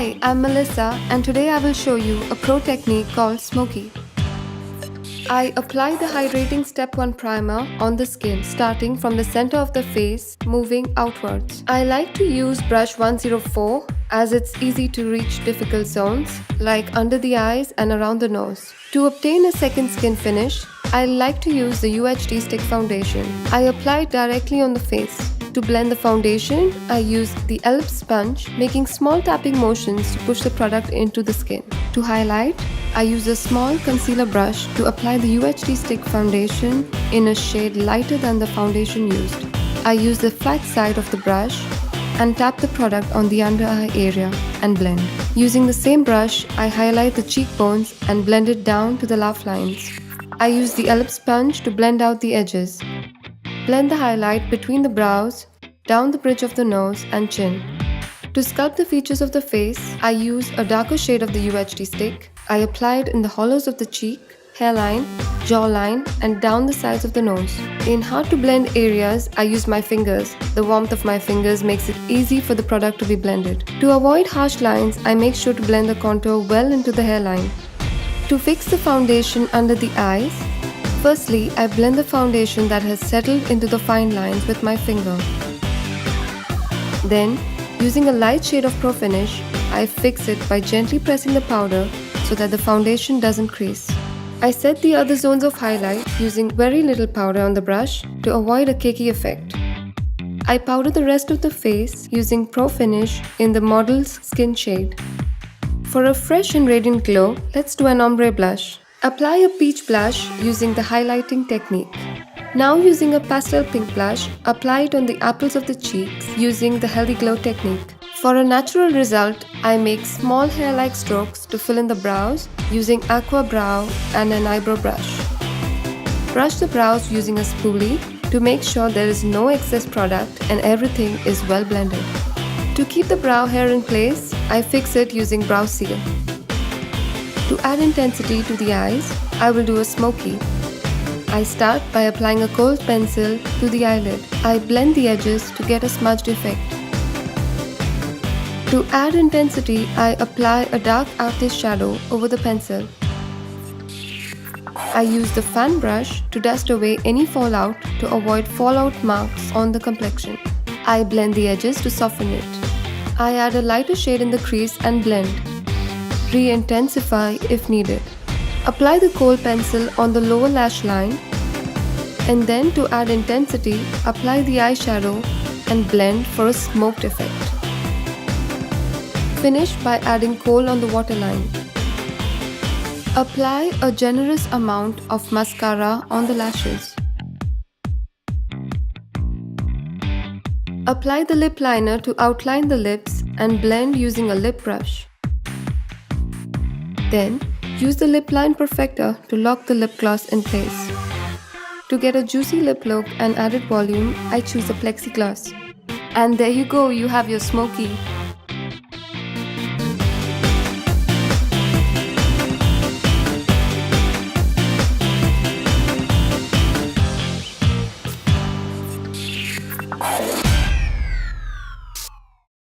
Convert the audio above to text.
Hi, I'm Melissa and today I will show you a pro technique called SMOKY. I apply the hydrating step 1 primer on the skin starting from the center of the face moving outwards. I like to use brush 104 as it's easy to reach difficult zones like under the eyes and around the nose. To obtain a second skin finish, I like to use the UHD stick foundation. I apply it directly on the face. To blend the foundation, I use the ellipse sponge, making small tapping motions to push the product into the skin. To highlight, I use a small concealer brush to apply the UHD stick foundation in a shade lighter than the foundation used. I use the flat side of the brush and tap the product on the under eye area and blend. Using the same brush, I highlight the cheekbones and blend it down to the laugh lines. I use the ellipse sponge to blend out the edges. Blend the highlight between the brows, down the bridge of the nose and chin. To sculpt the features of the face, I use a darker shade of the UHD stick. I apply it in the hollows of the cheek, hairline, jawline and down the sides of the nose. In hard to blend areas, I use my fingers. The warmth of my fingers makes it easy for the product to be blended. To avoid harsh lines, I make sure to blend the contour well into the hairline. To fix the foundation under the eyes, firstly, I blend the foundation that has settled into the fine lines with my finger. Then, using a light shade of Pro Finish, I fix it by gently pressing the powder so that the foundation doesn't crease. I set the other zones of highlight using very little powder on the brush to avoid a cakey effect. I powder the rest of the face using Pro Finish in the model's skin shade. For a fresh and radiant glow, let's do an ombre blush. Apply a peach blush using the highlighting technique. Now using a pastel pink blush, apply it on the apples of the cheeks using the healthy glow technique. For a natural result, I make small hair-like strokes to fill in the brows using aqua brow and an eyebrow brush. Brush the brows using a spoolie to make sure there is no excess product and everything is well blended. To keep the brow hair in place, I fix it using brow seal. To add intensity to the eyes, I will do a smoky. I start by applying a kohl pencil to the eyelid. I blend the edges to get a smudged effect. To add intensity, I apply a dark artist shadow over the pencil. I use the fan brush to dust away any fallout to avoid fallout marks on the complexion. I blend the edges to soften it. I add a lighter shade in the crease and blend. Re-intensify if needed. Apply the kohl pencil on the lower lash line and then to add intensity, apply the eyeshadow and blend for a smoked effect. Finish by adding kohl on the waterline. Apply a generous amount of mascara on the lashes. Apply the lip liner to outline the lips and blend using a lip brush. Then, use the lip line perfector to lock the lip gloss in place. To get a juicy lip look and added volume, I choose a plexiglass. And there you go, you have your smoky.